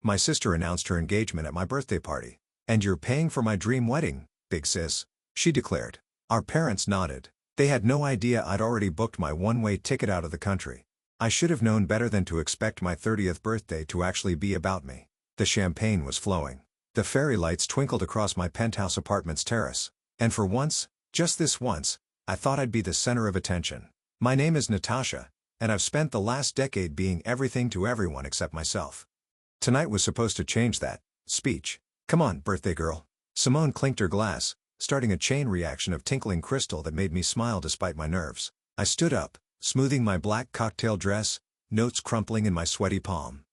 My sister announced her engagement at my birthday party. And you're paying for my dream wedding, big sis, she declared. Our parents nodded. They had no idea I'd already booked my one-way ticket out of the country. I should have known better than to expect my 30th birthday to actually be about me. The champagne was flowing. The fairy lights twinkled across my penthouse apartment's terrace. And for once, just this once, I thought I'd be the center of attention. My name is Natasha, and I've spent the last decade being everything to everyone except myself. Tonight was supposed to change that speech. Come on, birthday girl. Simone clinked her glass, starting a chain reaction of tinkling crystal that made me smile despite my nerves. I stood up, smoothing my black cocktail dress, notes crumpling in my sweaty palm.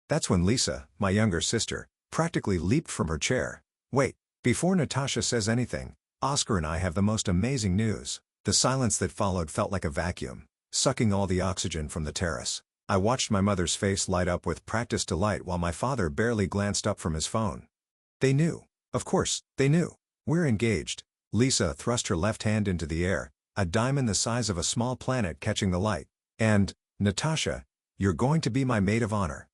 That's when Lisa, my younger sister, practically leaped from her chair. Wait, before Natasha says anything, Oscar and I have the most amazing news. The silence that followed felt like a vacuum, sucking all the oxygen from the terrace. I watched my mother's face light up with practiced delight while my father barely glanced up from his phone. They knew. Of course, they knew. We're engaged. Lisa thrust her left hand into the air, a diamond the size of a small planet catching the light. And, Natasha, you're going to be my maid of honor.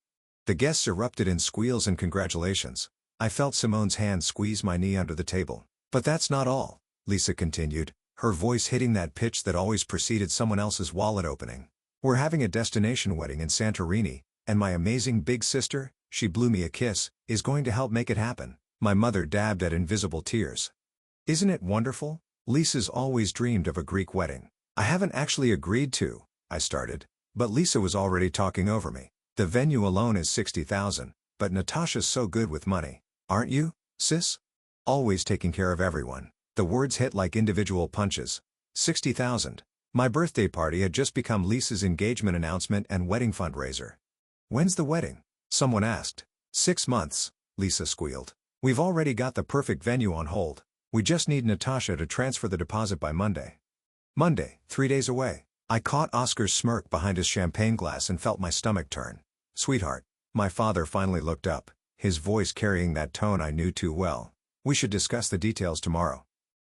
The guests erupted in squeals and congratulations. I felt Simone's hand squeeze my knee under the table. But that's not all, Lisa continued, her voice hitting that pitch that always preceded someone else's wallet opening. We're having a destination wedding in Santorini, and my amazing big sister, she blew me a kiss, is going to help make it happen. My mother dabbed at invisible tears. Isn't it wonderful? Lisa's always dreamed of a Greek wedding. I haven't actually agreed to, I started, but Lisa was already talking over me. The venue alone is $60,000, but Natasha's so good with money. Aren't you, sis? Always taking care of everyone. The words hit like individual punches. 60,000. My birthday party had just become Lisa's engagement announcement and wedding fundraiser. When's the wedding? Someone asked. 6 months, Lisa squealed. We've already got the perfect venue on hold. We just need Natasha to transfer the deposit by Monday. Monday, 3 days away. I caught Oscar's smirk behind his champagne glass and felt my stomach turn. Sweetheart, my father finally looked up, his voice carrying that tone I knew too well. We should discuss the details tomorrow.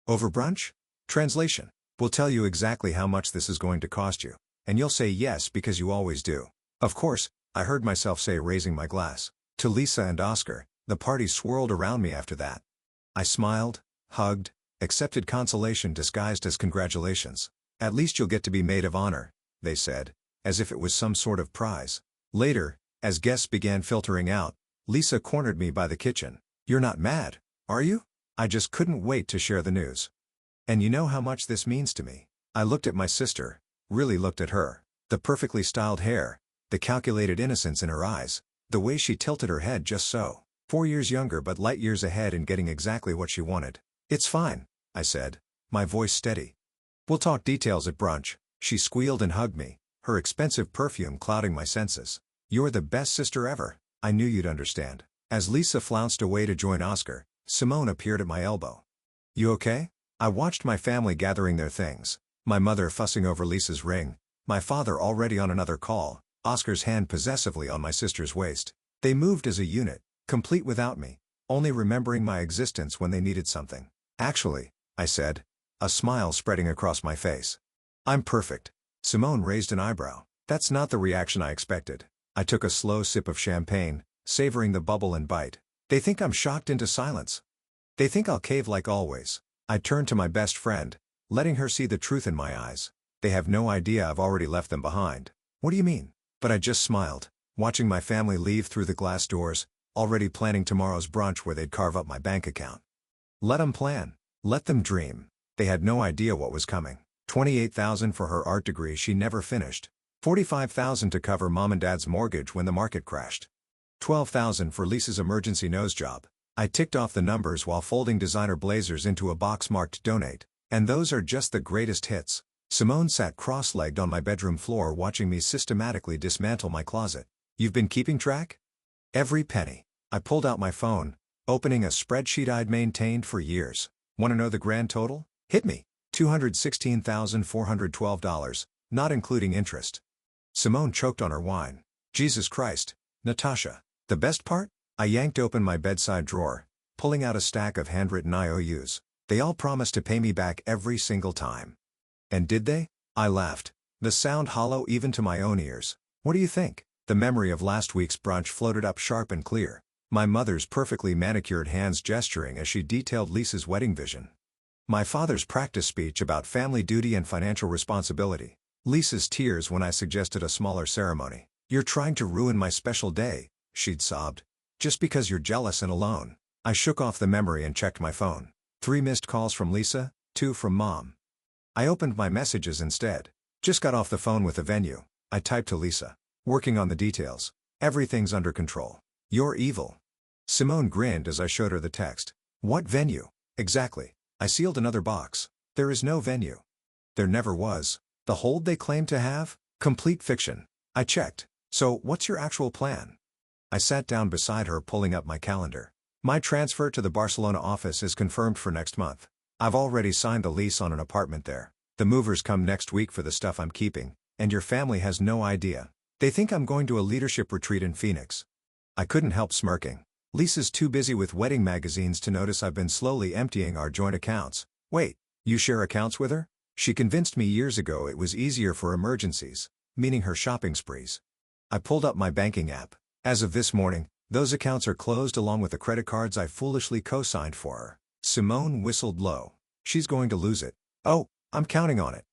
Over brunch? Translation. We'll tell you exactly how much this is going to cost you, and you'll say yes because you always do. Of course, I heard myself say, raising my glass. To Lisa and Oscar, the party swirled around me after that. I smiled, hugged, accepted consolation disguised as congratulations. At least you'll get to be maid of honor, they said, as if it was some sort of prize. Later, as guests began filtering out, Lisa cornered me by the kitchen. You're not mad, are you? I just couldn't wait to share the news. And you know how much this means to me. I looked at my sister, really looked at her. The perfectly styled hair, the calculated innocence in her eyes, the way she tilted her head just so. 4 years younger but light years ahead in getting exactly what she wanted. It's fine, I said, my voice steady. We'll talk details at brunch. She squealed and hugged me, her expensive perfume clouding my senses. You're the best sister ever. I knew you'd understand. As Lisa flounced away to join Oscar, Simone appeared at my elbow. You okay? I watched my family gathering their things, my mother fussing over Lisa's ring, my father already on another call, Oscar's hand possessively on my sister's waist. They moved as a unit, complete without me, only remembering my existence when they needed something. Actually, I said, a smile spreading across my face. I'm perfect. Simone raised an eyebrow. That's not the reaction I expected. I took a slow sip of champagne, savoring the bubble and bite. They think I'm shocked into silence. They think I'll cave like always. I turned to my best friend, letting her see the truth in my eyes. They have no idea I've already left them behind. What do you mean? But I just smiled, watching my family leave through the glass doors, already planning tomorrow's brunch where they'd carve up my bank account. Let them plan. Let them dream. They had no idea what was coming. $28,000 for her art degree she never finished. $45,000 to cover mom and dad's mortgage when the market crashed. $12,000 for Lisa's emergency nose job. I ticked off the numbers while folding designer blazers into a box marked donate. And those are just the greatest hits. Simone sat cross-legged on my bedroom floor watching me systematically dismantle my closet. You've been keeping track? Every penny. I pulled out my phone, opening a spreadsheet I'd maintained for years. Want to know the grand total? Hit me. $216,412, not including interest. Simone choked on her wine. Jesus Christ, Natasha. The best part? I yanked open my bedside drawer, pulling out a stack of handwritten IOUs. They all promised to pay me back every single time. And did they? I laughed, the sound hollow even to my own ears. What do you think? The memory of last week's brunch floated up sharp and clear, my mother's perfectly manicured hands gesturing as she detailed Lisa's wedding vision. My father's practice speech about family duty and financial responsibility. Lisa's tears when I suggested a smaller ceremony. "You're trying to ruin my special day," she'd sobbed. "Just because you're jealous and alone." I shook off the memory and checked my phone. 3 missed calls from Lisa, 2 from Mom. I opened my messages instead. "Just got off the phone with the venue," I typed to Lisa. "Working on the details. Everything's under control. You're evil." Simone grinned as I showed her the text. "What venue?" "Exactly." I sealed another box. "There is no venue." "There never was. The hold they claim to have? Complete fiction." I checked. "So, what's your actual plan?" I sat down beside her, pulling up my calendar. "My transfer to the Barcelona office is confirmed for next month. I've already signed the lease on an apartment there. The movers come next week for the stuff I'm keeping, and your family has no idea. They think I'm going to a leadership retreat in Phoenix." I couldn't help smirking. "Lisa's too busy with wedding magazines to notice I've been slowly emptying our joint accounts." "Wait, you share accounts with her?" "She convinced me years ago it was easier for emergencies," meaning her shopping sprees. I pulled up my banking app. As of this morning, those accounts are closed along with the credit cards I foolishly co-signed for her. Simone whistled low. "She's going to lose it." "Oh, I'm counting on it."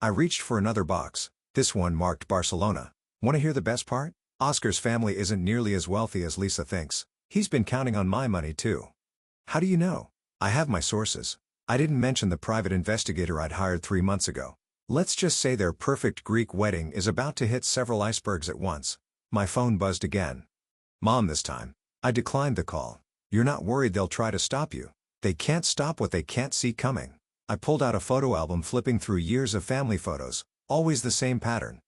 I reached for another box. This one marked Barcelona. "Want to hear the best part? Oscar's family isn't nearly as wealthy as Lisa thinks. He's been counting on my money too." "How do you know?" "I have my sources. I didn't mention the private investigator I'd hired 3 months ago. Let's just say their perfect Greek wedding is about to hit several icebergs at once." My phone buzzed again. Mom this time. I declined the call. "You're not worried they'll try to stop you?" "They can't stop what they can't see coming." I pulled out a photo album, flipping through years of family photos, always the same pattern.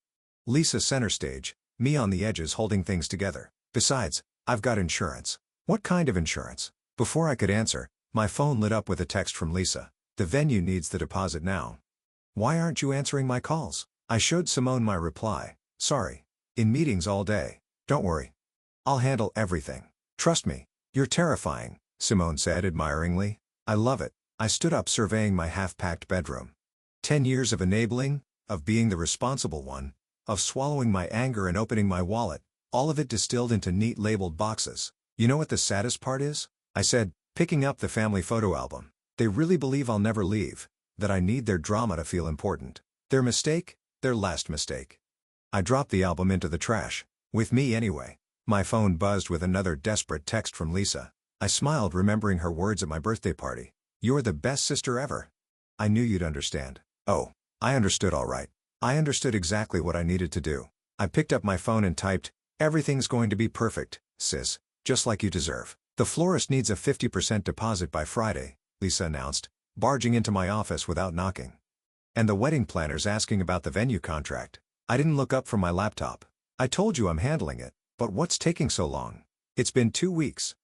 Lisa center stage, me on the edges holding things together. "Besides, I've got insurance." "What kind of insurance?" Before I could answer, my phone lit up with a text from Lisa. "The venue needs the deposit now." "Why aren't you answering my calls?" I showed Simone my reply. "Sorry. In meetings all day." "Don't worry. I'll handle everything. Trust me." "You're terrifying," Simone said admiringly. "I love it." I stood up, surveying my half-packed bedroom. 10 years of enabling, of being the responsible one, of swallowing my anger and opening my wallet, all of it distilled into neat labeled boxes. "You know what the saddest part is?" I said, picking up the family photo album. "They really believe I'll never leave, that I need their drama to feel important. Their mistake, their last mistake." I dropped the album into the trash. "With me anyway." My phone buzzed with another desperate text from Lisa. I smiled, remembering her words at my birthday party. "You're the best sister ever." "I knew you'd understand." Oh, I understood all right. I understood exactly what I needed to do. I picked up my phone and typed, "Everything's going to be perfect, sis, just like you deserve. The florist needs a 50% deposit by Friday," Lisa announced, barging into my office without knocking. "And the wedding planner's asking about the venue contract." I didn't look up from my laptop. "I told you I'm handling it, but what's taking so long?" "It's been 2 weeks."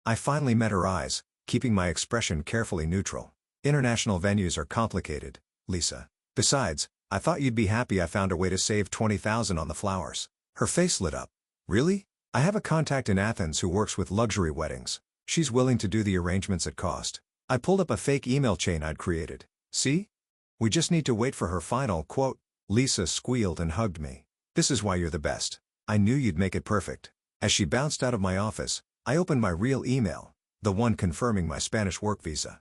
I finally met her eyes, keeping my expression carefully neutral. "International venues are complicated, Lisa. Besides, I thought you'd be happy I found a way to save $20,000 on the flowers." Her face lit up. "Really? I have a contact in Athens who works with luxury weddings. She's willing to do the arrangements at cost." I pulled up a fake email chain I'd created. "See? We just need to wait for her final quote." Lisa squealed and hugged me. "This is why you're the best. I knew you'd make it perfect." As she bounced out of my office, I opened my real email, the one confirming my Spanish work visa.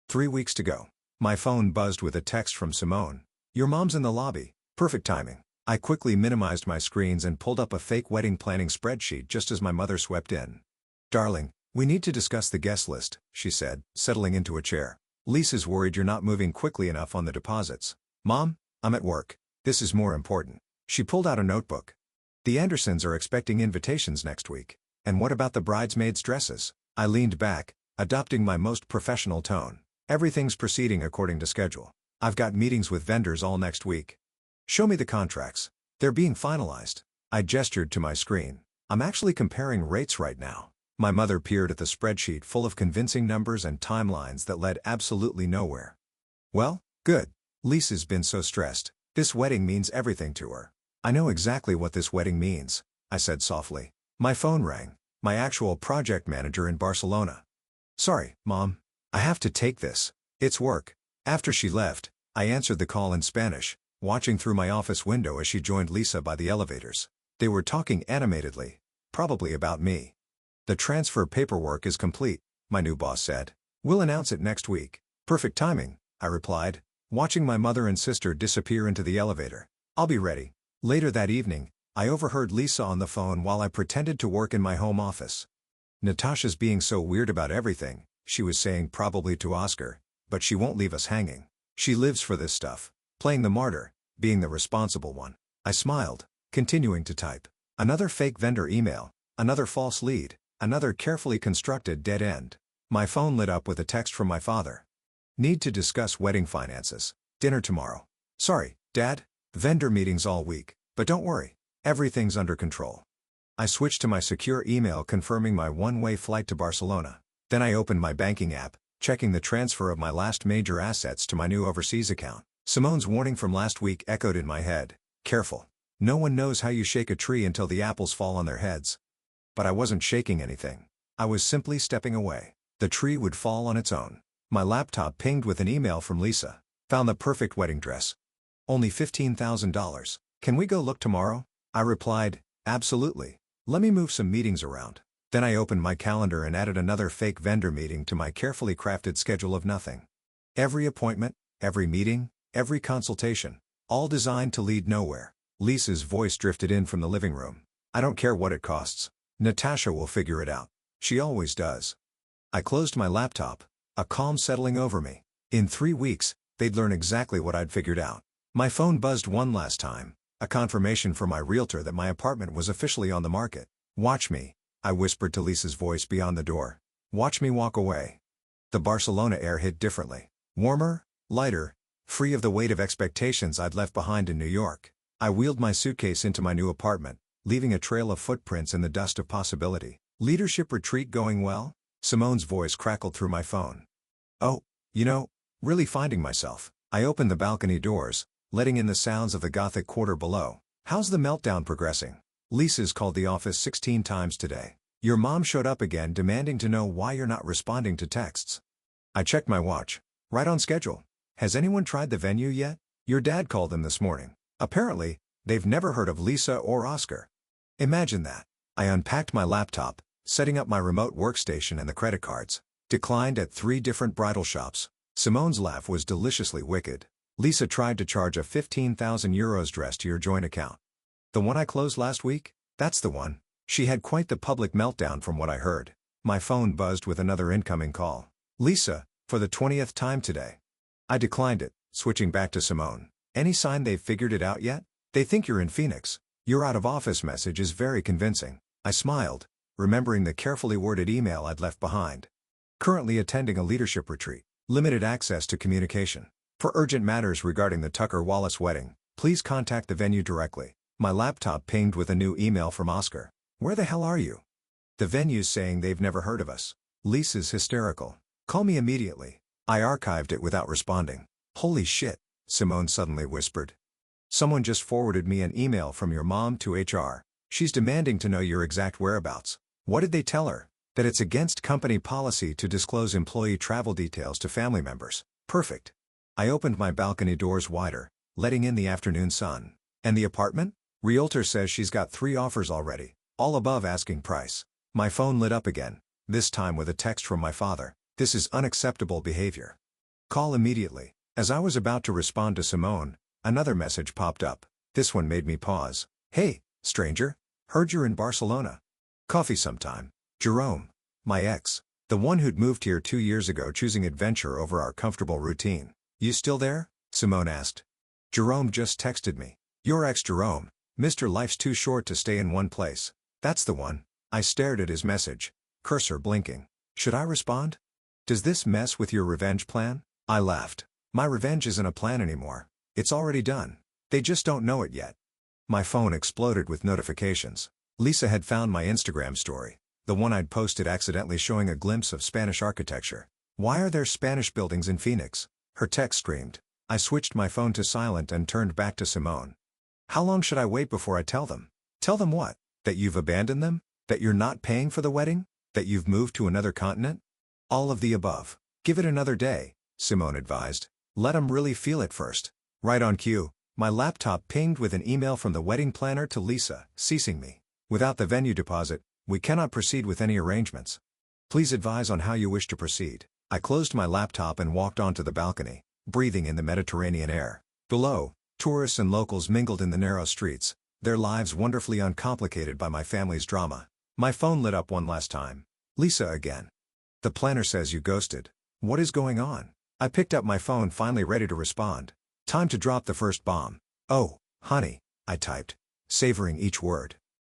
3 weeks to go. My phone buzzed with a text from Simone. "Your mom's in the lobby." Perfect timing. I quickly minimized my screens and pulled up a fake wedding planning spreadsheet just as my mother swept in. "Darling, we need to discuss the guest list," she said, settling into a chair. "Lisa's worried you're not moving quickly enough on the deposits." "Mom, I'm at work. This is more important." She pulled out a notebook. "The Andersons are expecting invitations next week. And what about the bridesmaids' dresses?" I leaned back, adopting my most professional tone. "Everything's proceeding according to schedule. I've got meetings with vendors all next week." "Show me the contracts." "They're being finalized." I gestured to my screen. "I'm actually comparing rates right now." My mother peered at the spreadsheet full of convincing numbers and timelines that led absolutely nowhere. "Well, good. Lisa's been so stressed. This wedding means everything to her." "I know exactly what this wedding means," I said softly. My phone rang. My actual project manager in Barcelona. "Sorry, Mom. I have to take this. It's work." After she left, I answered the call in Spanish, watching through my office window as she joined Lisa by the elevators. They were talking animatedly, probably about me. The transfer paperwork is complete, my new boss said. We'll announce it next week. Perfect timing, I replied, watching my mother and sister disappear into the elevator. I'll be ready. Later that evening, I overheard Lisa on the phone while I pretended to work in my home office. Natasha's being so weird about everything, she was saying probably to Oscar, but she won't leave us hanging. She lives for this stuff, playing the martyr, being the responsible one. I smiled, continuing to type. Another fake vendor email, another false lead, another carefully constructed dead end. My phone lit up with a text from my father. Need to discuss wedding finances. Dinner tomorrow. Sorry, Dad. Vendor meetings all week, but don't worry. Everything's under control. I switched to my secure email confirming my one-way flight to Barcelona. Then I opened my banking app, checking the transfer of my last major assets to my new overseas account. Simone's warning from last week echoed in my head. Careful. No one knows how you shake a tree until the apples fall on their heads. But I wasn't shaking anything. I was simply stepping away. The tree would fall on its own. My laptop pinged with an email from Lisa. Found the perfect wedding dress. Only $15,000. Can we go look tomorrow? I replied, absolutely. Let me move some meetings around. Then I opened my calendar and added another fake vendor meeting to my carefully crafted schedule of nothing. Every appointment, every meeting, every consultation, all designed to lead nowhere. Lisa's voice drifted in from the living room. I don't care what it costs. Natasha will figure it out. She always does. I closed my laptop, a calm settling over me. In 3 weeks, they'd learn exactly what I'd figured out. My phone buzzed one last time, a confirmation from my realtor that my apartment was officially on the market. Watch me, I whispered to Lisa's voice beyond the door. Watch me walk away. The Barcelona air hit differently. Warmer, lighter, free of the weight of expectations I'd left behind in New York. I wheeled my suitcase into my new apartment, leaving a trail of footprints in the dust of possibility. Leadership retreat going well? Simone's voice crackled through my phone. Oh, really finding myself. I opened the balcony doors, letting in the sounds of the Gothic quarter below. How's the meltdown progressing? Lisa's called the office 16 times today. Your mom showed up again demanding to know why you're not responding to texts. I checked my watch. Right on schedule. Has anyone tried the venue yet? Your dad called them this morning. Apparently, they've never heard of Lisa or Oscar. Imagine that. I unpacked my laptop, setting up my remote workstation and the credit cards. Declined at 3 different bridal shops. Simone's laugh was deliciously wicked. Lisa tried to charge a €15,000 dress to your joint account. The one I closed last week? That's the one. She had quite the public meltdown from what I heard. My phone buzzed with another incoming call. Lisa, for the 20th time today. I declined it, switching back to Simone. Any sign they've figured it out yet? They think you're in Phoenix. Your out-of-office message is very convincing. I smiled, remembering the carefully worded email I'd left behind. Currently attending a leadership retreat. Limited access to communication. For urgent matters regarding the Tucker Wallace wedding, please contact the venue directly. My laptop pinged with a new email from Oscar. Where the hell are you? The venue's saying they've never heard of us. Lisa's hysterical. Call me immediately. I archived it without responding. Holy shit, Simone suddenly whispered. Someone just forwarded me an email from your mom to HR. She's demanding to know your exact whereabouts. What did they tell her? That it's against company policy to disclose employee travel details to family members. Perfect. I opened my balcony doors wider, letting in the afternoon sun. And the apartment? Realtor says she's got 3 offers already, all above asking price. My phone lit up again, this time with a text from my father. This is unacceptable behavior. Call immediately. As I was about to respond to Simone, another message popped up. This one made me pause. Hey, stranger. Heard you're in Barcelona. Coffee sometime. Jerome. My ex. The one who'd moved here 2 years ago choosing adventure over our comfortable routine. You still there? Simone asked. Jerome just texted me. Your ex Jerome. Mr. Life's too short to stay in one place. That's the one. I stared at his message, cursor blinking. Should I respond? Does this mess with your revenge plan? I laughed. My revenge isn't a plan anymore. It's already done. They just don't know it yet. My phone exploded with notifications. Lisa had found my Instagram story, the one I'd posted accidentally showing a glimpse of Spanish architecture. Why are there Spanish buildings in Phoenix? Her text screamed. I switched my phone to silent and turned back to Simone. How long should I wait before I tell them? Tell them what? That you've abandoned them? That you're not paying for the wedding? That you've moved to another continent? All of the above. Give it another day, Simone advised. Let 'em really feel it first. Right on cue, My laptop pinged with an email from the wedding planner to Lisa, ceasing me. Without the venue deposit, we cannot proceed with any arrangements. Please advise on how you wish to proceed. I closed my laptop and walked onto the balcony, breathing in the Mediterranean air. Below, tourists and locals mingled in the narrow streets, their lives wonderfully uncomplicated by my family's drama. My phone lit up one last time. Lisa again. The planner says you ghosted. What is going on? I picked up my phone, finally ready to respond. Time to drop the first bomb. Oh, honey, I typed, savoring each word.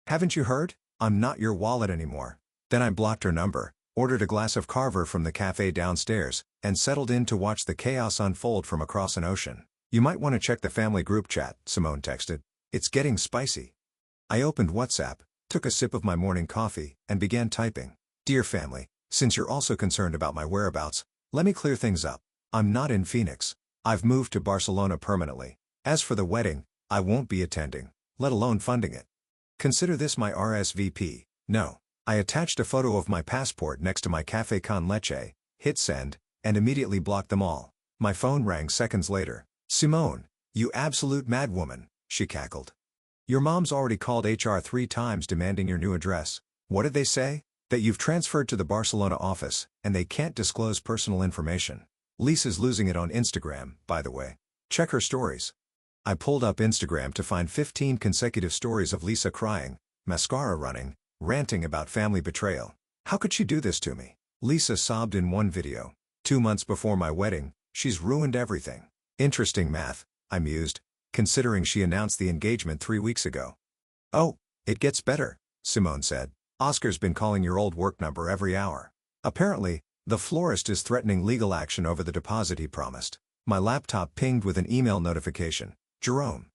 Haven't you heard? I'm not your wallet anymore. Then I blocked her number, ordered a glass of Carver from the cafe downstairs, and settled in to watch the chaos unfold from across an ocean. You might want to check the family group chat, Simone texted. It's getting spicy. I opened WhatsApp, took a sip of my morning coffee, and began typing. Dear family, since you're also concerned about my whereabouts, let me clear things up. I'm not in Phoenix. I've moved to Barcelona permanently. As for the wedding, I won't be attending, let alone funding it. Consider this my RSVP. No. I attached a photo of my passport next to my café con leche, hit send, and immediately blocked them all. My phone rang seconds later. Simone, you absolute madwoman, she cackled. Your mom's already called HR 3 times demanding your new address. What did they say? That you've transferred to the Barcelona office, and they can't disclose personal information. Lisa's losing it on Instagram, by the way. Check her stories. I pulled up Instagram to find 15 consecutive stories of Lisa crying, mascara running, ranting about family betrayal. How could she do this to me? Lisa sobbed in one video. 2 months before my wedding, she's ruined everything. Interesting math, I mused, considering she announced the engagement 3 weeks ago. Oh, it gets better, Simone said. Oscar's been calling your old work number every hour. Apparently, the florist is threatening legal action over the deposit he promised. My laptop pinged with an email notification. Jerome.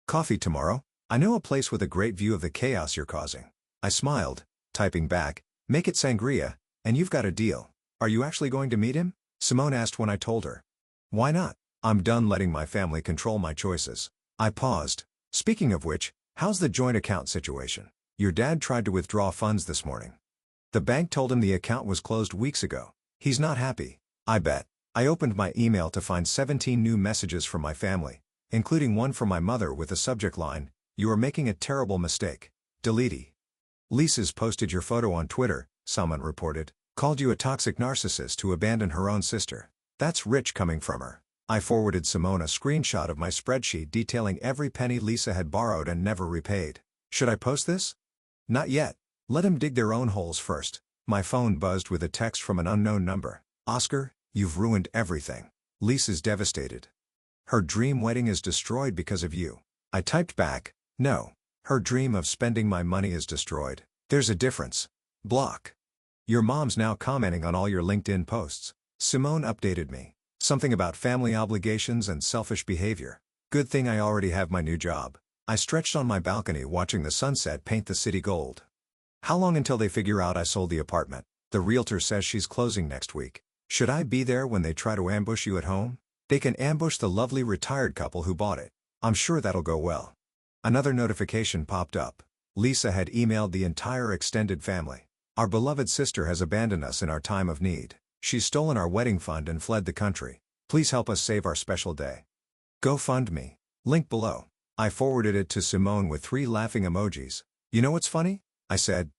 Coffee tomorrow? I know a place with a great view of the chaos you're causing. I smiled, typing back, make it sangria, and you've got a deal. Are you actually going to meet him? Simone asked when I told her. Why not? I'm done letting my family control my choices. I paused. Speaking of which, how's the joint account situation? Your dad tried to withdraw funds this morning. The bank told him the account was closed weeks ago. He's not happy. I bet. I opened my email to find 17 new messages from my family, including one from my mother with the subject line, "You are making a terrible mistake. Delete." Lisa's posted your photo on Twitter, someone reported, called you a toxic narcissist who abandoned her own sister. That's rich coming from her. I forwarded Simone a screenshot of my spreadsheet detailing every penny Lisa had borrowed and never repaid. Should I post this? Not yet. Let them dig their own holes first. My phone buzzed with a text from an unknown number. Oscar, you've ruined everything. Lisa's devastated. Her dream wedding is destroyed because of you. I typed back, no. Her dream of spending my money is destroyed. There's a difference. Block. Your mom's now commenting on all your LinkedIn posts. Simone updated me. Something about family obligations and selfish behavior. Good thing I already have my new job. I stretched on my balcony watching the sunset paint the city gold. How long until they figure out I sold the apartment? The realtor says she's closing next week. Should I be there when they try to ambush you at home? They can ambush the lovely retired couple who bought it. I'm sure that'll go well. Another notification popped up. Lisa had emailed the entire extended family. Our beloved sister has abandoned us in our time of need. She's stolen our wedding fund and fled the country. Please help us save our special day. GoFundMe. Link below. I forwarded it to Simone with 3 laughing emojis. You know what's funny? I said.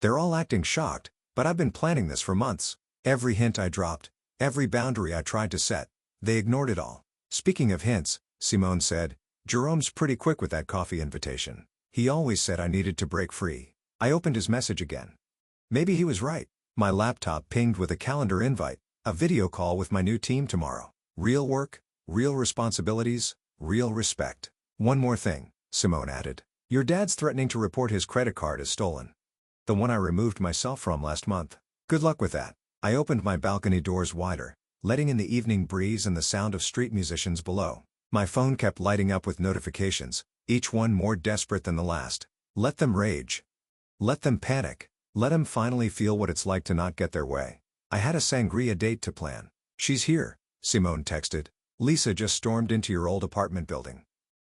They're all acting shocked, but I've been planning this for months. Every hint I dropped, every boundary I tried to set, they ignored it all. Speaking of hints, Simone said, Jerome's pretty quick with that coffee invitation. He always said I needed to break free. I opened his message again. Maybe he was right. My laptop pinged with a calendar invite, a video call with my new team tomorrow. Real work, real responsibilities, real respect. One more thing, Simone added. Your dad's threatening to report his credit card as stolen. The one I removed myself from last month. Good luck with that. I opened my balcony doors wider, letting in the evening breeze and the sound of street musicians below. My phone kept lighting up with notifications, each one more desperate than the last. Let them rage. Let them panic. Let them finally feel what it's like to not get their way. I had a sangria date to plan. She's here, Simone texted. Lisa just stormed into your old apartment building.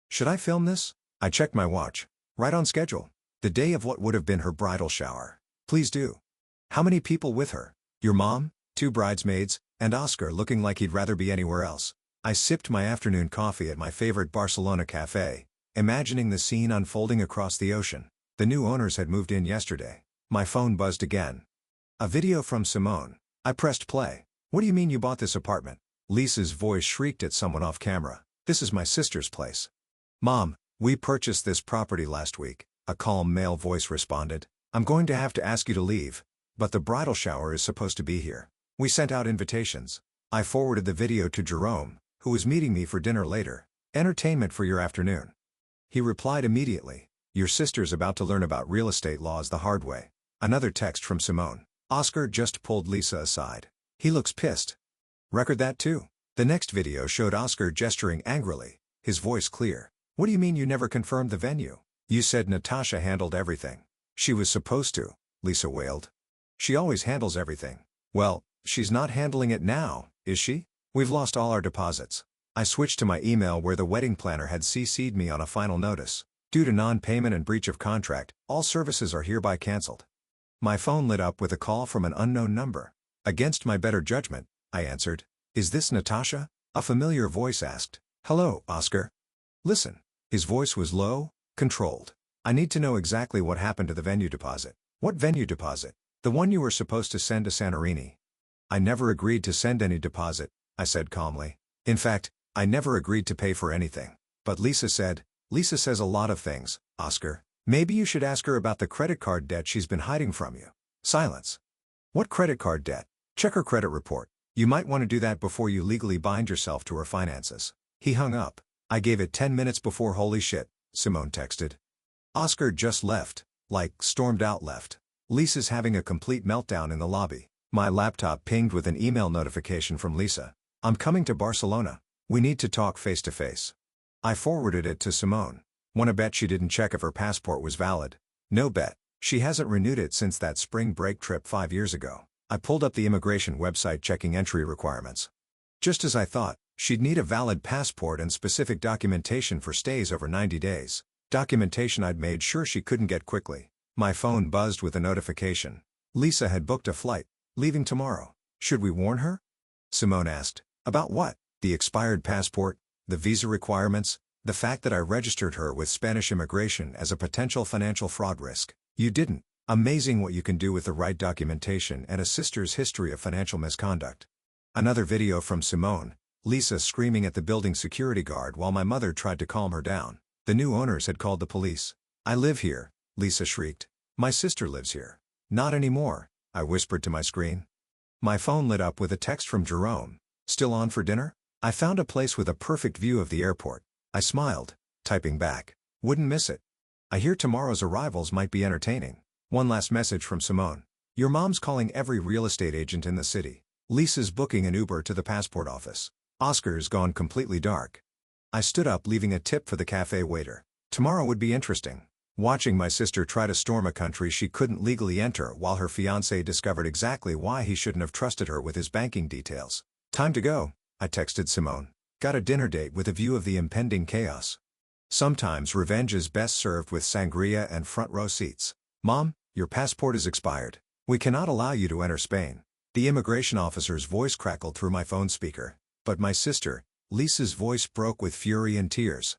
Should I film this? I checked my watch. Right on schedule. The day of what would have been her bridal shower. Please do. How many people with her? Your mom, 2 bridesmaids, and Oscar looking like he'd rather be anywhere else. I sipped my afternoon coffee at my favorite Barcelona cafe, imagining the scene unfolding across the ocean. The new owners had moved in yesterday. My phone buzzed again. A video from Simone. I pressed play. "What do you mean you bought this apartment?" Lisa's voice shrieked at someone off camera. "This is my sister's place." "Mom, we purchased this property last week," a calm male voice responded. "I'm going to have to ask you to leave, but the bridal shower is supposed to be here. We sent out invitations." I forwarded the video to Jerome, who was meeting me for dinner later. "Entertainment for your afternoon." He replied immediately, "Your sister's about to learn about real estate laws the hard way." Another text from Simone. "Oscar just pulled Lisa aside. He looks pissed." Record that too. The next video showed Oscar gesturing angrily, his voice clear. "What do you mean you never confirmed the venue? You said Natasha handled everything." "She was supposed to," Lisa wailed. "She always handles everything." "Well, she's not handling it now, is she? We've lost all our deposits." I switched to my email where the wedding planner had CC'd me on a final notice. "Due to non-payment and breach of contract, all services are hereby cancelled." My phone lit up with a call from an unknown number. Against my better judgment, I answered. "Is this Natasha?" A familiar voice asked. "Hello, Oscar." "Listen." His voice was low, controlled. "I need to know exactly what happened to the venue deposit." "What venue deposit?" "The one you were supposed to send to Santorini." "I never agreed to send any deposit," I said calmly. "In fact, I never agreed to pay for anything." "But Lisa said." "Lisa says a lot of things, Oscar. Maybe you should ask her about the credit card debt she's been hiding from you." Silence. "What credit card debt?" "Check her credit report. You might want to do that before you legally bind yourself to her finances." He hung up. I gave it 10 minutes before "Holy shit," Simone texted. Oscar just left, like stormed out left. Lisa's having a complete meltdown in the lobby. My laptop pinged with an email notification from Lisa. "I'm coming to Barcelona. We need to talk face to face." I forwarded it to Simone. "Wanna bet she didn't check if her passport was valid?" "No bet. She hasn't renewed it since that spring break trip 5 years ago." I pulled up the immigration website checking entry requirements. Just as I thought, she'd need a valid passport and specific documentation for stays over 90 days. Documentation I'd made sure she couldn't get quickly. My phone buzzed with a notification. Lisa had booked a flight, leaving tomorrow. "Should we warn her?" Simone asked. "About what?" "The expired passport, the visa requirements, the fact that I registered her with Spanish immigration as a potential financial fraud risk." "You didn't." Amazing what you can do with the right documentation and a sister's history of financial misconduct. Another video from Simone. Lisa screaming at the building security guard while my mother tried to calm her down. The new owners had called the police. "I live here," Lisa shrieked. "My sister lives here." "Not anymore," I whispered to my screen. My phone lit up with a text from Jerome. "Still on for dinner? I found a place with a perfect view of the airport." I smiled, typing back. "Wouldn't miss it." "I hear tomorrow's arrivals might be entertaining." One last message from Simone. "Your mom's calling every real estate agent in the city." Lisa's booking an Uber to the passport office. Oscar's gone completely dark. I stood up, leaving a tip for the cafe waiter. Tomorrow would be interesting. Watching my sister try to storm a country she couldn't legally enter while her fiancé discovered exactly why he shouldn't have trusted her with his banking details. "Time to go," I texted Simone. "Got a dinner date with a view of the impending chaos." Sometimes revenge is best served with sangria and front row seats. "Mom, your passport is expired. We cannot allow you to enter Spain." The immigration officer's voice crackled through my phone speaker. But my sister, Lisa's voice broke with fury and tears.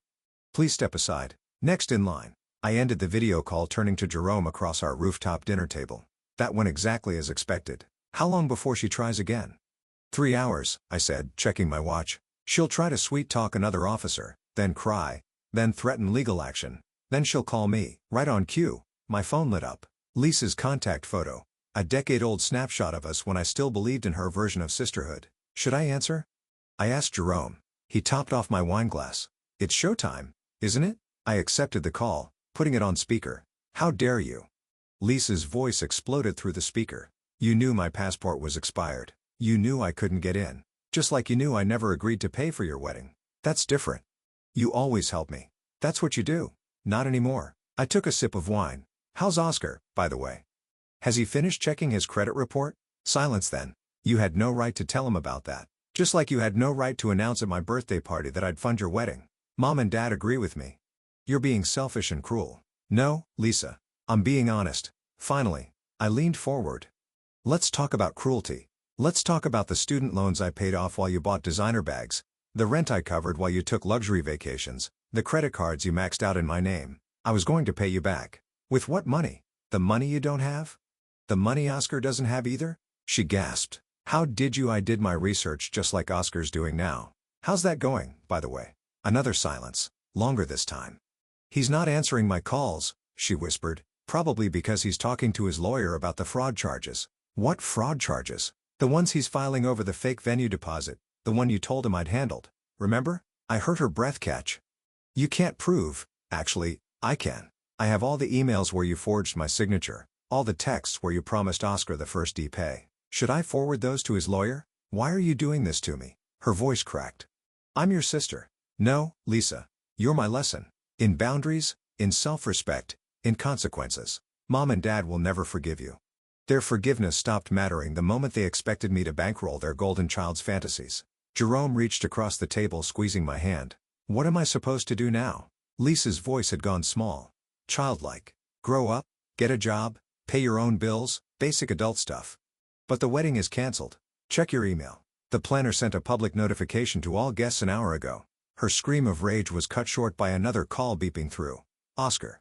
"Please step aside. Next in line." I ended the video call turning to Jerome across our rooftop dinner table. "That went exactly as expected. How long before she tries again?" 3 hours, I said, checking my watch. "She'll try to sweet-talk another officer, then cry, then threaten legal action. Then she'll call me." Right on cue, my phone lit up. Lisa's contact photo. A decade-old snapshot of us when I still believed in her version of sisterhood. Should I answer? I asked Jerome. He topped off my wine glass. "It's showtime, isn't it?" I accepted the call, putting it on speaker. "How dare you?" Lisa's voice exploded through the speaker. "You knew my passport was expired. You knew I couldn't get in. Just like you knew I never agreed to pay for your wedding. That's different. You always help me. That's what you do." "Not anymore." I took a sip of wine. "How's Oscar, by the way? Has he finished checking his credit report?" Silence then. "You had no right to tell him about that. Just like you had no right to announce at my birthday party that I'd fund your wedding." "Mom and Dad agree with me." "You're being selfish and cruel." "No, Lisa. I'm being honest." Finally, I leaned forward. "Let's talk about cruelty. Let's talk about the student loans I paid off while you bought designer bags, The rent I covered while you took luxury vacations, the credit cards you maxed out in my name. I was going to pay you back. With what money? The money you don't have? The money Oscar doesn't have either? She gasped. How did you? I did my research just like Oscar's doing now. How's that going, by the way? Another silence, longer this time. He's not answering my calls, she whispered, probably because he's talking to his lawyer about the fraud charges. What fraud charges? The ones he's filing over the fake venue deposit, the one you told him I'd handled. Remember? I heard her breath catch. You can't prove. Actually, I can. I have all the emails where you forged my signature, all the texts where you promised Oscar the first pay. Should I forward those to his lawyer? Why are you doing this to me? Her voice cracked. I'm your sister. No, Lisa. You're my lesson. In boundaries, in self-respect, in consequences. Mom and Dad will never forgive you. Their forgiveness stopped mattering the moment they expected me to bankroll their golden child's fantasies. Jerome reached across the table, squeezing my hand. What am I supposed to do now? Lisa's voice had gone small. Childlike. Grow up, get a job, pay your own bills, basic adult stuff. But the wedding is canceled. Check your email. The planner sent a public notification to all guests an hour ago. Her scream of rage was cut short by another call beeping through. Oscar.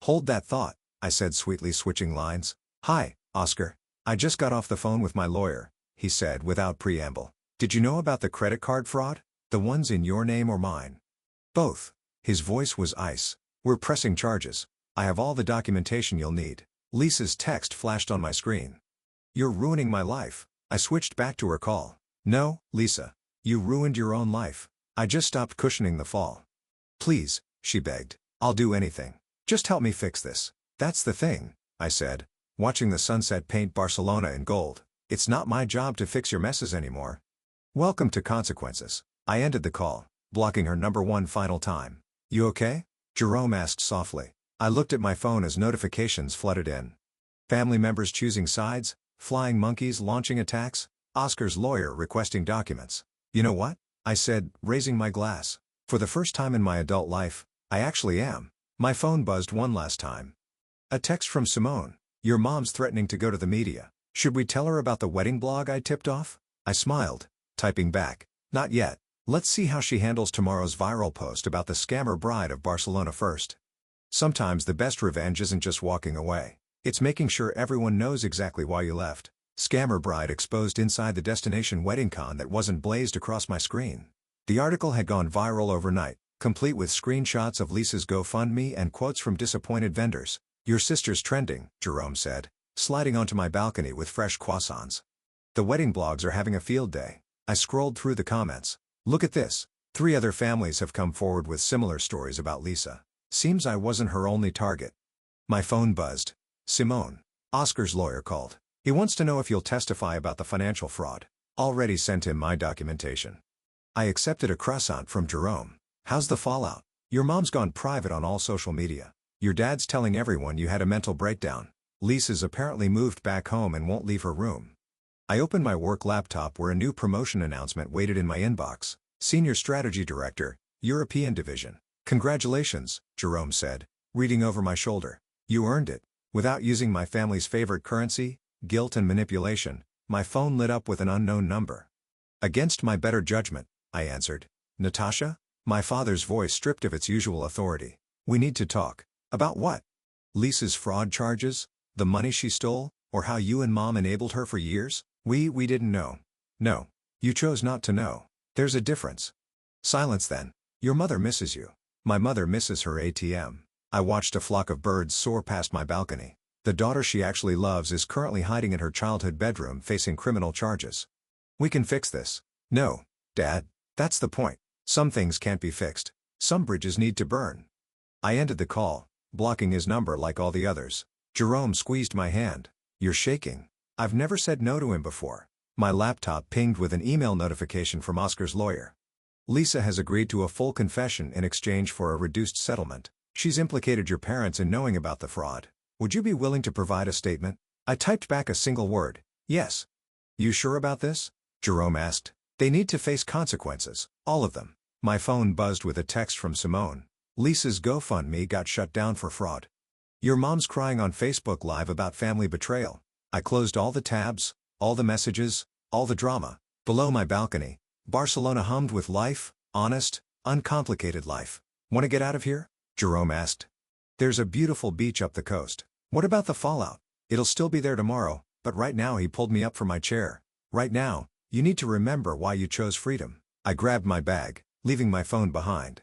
Hold that thought, I said sweetly, switching lines. Hi, Oscar. I just got off the phone with my lawyer, he said without preamble. Did you know about the credit card fraud? The ones in your name or mine? Both. His voice was ice. We're pressing charges. I have all the documentation you'll need. Lisa's text flashed on my screen. You're ruining my life. I switched back to her call. No, Lisa. You ruined your own life. I just stopped cushioning the fall. Please, she begged. I'll do anything. Just help me fix this. That's the thing, I said, watching the sunset paint Barcelona in gold. It's not my job to fix your messes anymore. Welcome to consequences. I ended the call, blocking her number one final time. You okay? Jerome asked softly. I looked at my phone as notifications flooded in. Family members choosing sides, flying monkeys launching attacks, Oscar's lawyer requesting documents. You know what? I said, raising my glass. For the first time in my adult life, I actually am. My phone buzzed one last time. A text from Simone. Your mom's threatening to go to the media. Should we tell her about the wedding blog I tipped off? I smiled, typing back. Not yet. Let's see how she handles tomorrow's viral post about the scammer bride of Barcelona first. Sometimes the best revenge isn't just walking away. It's making sure everyone knows exactly why you left. Scammer bride exposed inside the destination wedding con that wasn't blazed across my screen. The article had gone viral overnight, complete with screenshots of Lisa's GoFundMe and quotes from disappointed vendors. Your sister's trending, Jerome said, sliding onto my balcony with fresh croissants. The wedding blogs are having a field day. I scrolled through the comments. Look at this. 3 other families have come forward with similar stories about Lisa. Seems I wasn't her only target. My phone buzzed. Simone. Oscar's lawyer called. He wants to know if you'll testify about the financial fraud. Already sent him my documentation. I accepted a croissant from Jerome. How's the fallout? Your mom's gone private on all social media. Your dad's telling everyone you had a mental breakdown. Lisa's apparently moved back home and won't leave her room. I opened my work laptop where a new promotion announcement waited in my inbox. Senior Strategy Director, European Division. Congratulations, Jerome said, reading over my shoulder. You earned it. Without using my family's favorite currency, guilt and manipulation, my phone lit up with an unknown number. Against my better judgment, I answered. Natasha? My father's voice stripped of its usual authority. We need to talk. About what? Lisa's fraud charges? The money she stole? Or how you and Mom enabled her for years? We didn't know. No. You chose not to know. There's a difference. Silence then. Your mother misses you. My mother misses her ATM. I watched a flock of birds soar past my balcony. The daughter she actually loves is currently hiding in her childhood bedroom facing criminal charges. We can fix this. No, Dad. That's the point. Some things can't be fixed. Some bridges need to burn. I ended the call, blocking his number like all the others. Jerome squeezed my hand. You're shaking. I've never said no to him before. My laptop pinged with an email notification from Oscar's lawyer. Lisa has agreed to a full confession in exchange for a reduced settlement. She's implicated your parents in knowing about the fraud. Would you be willing to provide a statement? I typed back a single word. Yes. You sure about this? Jerome asked. They need to face consequences, all of them. My phone buzzed with a text from Simone. Lisa's GoFundMe got shut down for fraud. Your mom's crying on Facebook Live about family betrayal. I closed all the tabs, all the messages, all the drama. Below my balcony, Barcelona hummed with life, honest, uncomplicated life. Want to get out of here? Jerome asked. There's a beautiful beach up the coast. What about the fallout? It'll still be there tomorrow, but right now. He pulled me up from my chair. Right now, you need to remember why you chose freedom. I grabbed my bag, leaving my phone behind.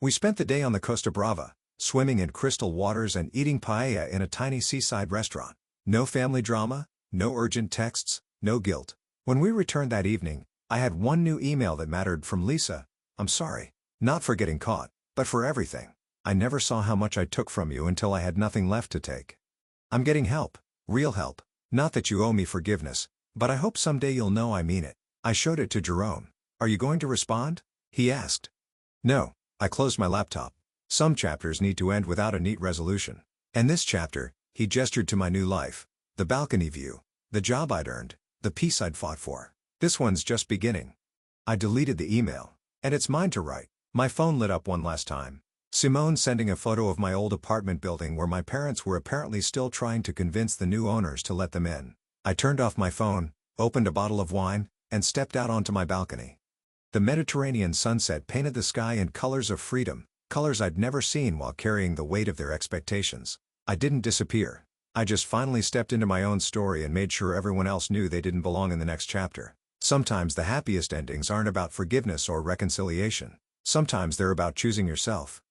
We spent the day on the Costa Brava, swimming in crystal waters and eating paella in a tiny seaside restaurant. No family drama, no urgent texts, no guilt. When we returned that evening, I had one new email that mattered from Lisa. I'm sorry, not for getting caught, but for everything. I never saw how much I took from you until I had nothing left to take. I'm getting help, real help. Not that you owe me forgiveness, but I hope someday you'll know I mean it. I showed it to Jerome. Are you going to respond? He asked. No, I closed my laptop. Some chapters need to end without a neat resolution. And this chapter, he gestured to my new life. The balcony view, the job I'd earned, the peace I'd fought for. This one's just beginning. I deleted the email, and it's mine to write. My phone lit up one last time. Simone sending a photo of my old apartment building where my parents were apparently still trying to convince the new owners to let them in. I turned off my phone, opened a bottle of wine, and stepped out onto my balcony. The Mediterranean sunset painted the sky in colors of freedom, colors I'd never seen while carrying the weight of their expectations. I didn't disappear. I just finally stepped into my own story and made sure everyone else knew they didn't belong in the next chapter. Sometimes the happiest endings aren't about forgiveness or reconciliation. Sometimes they're about choosing yourself.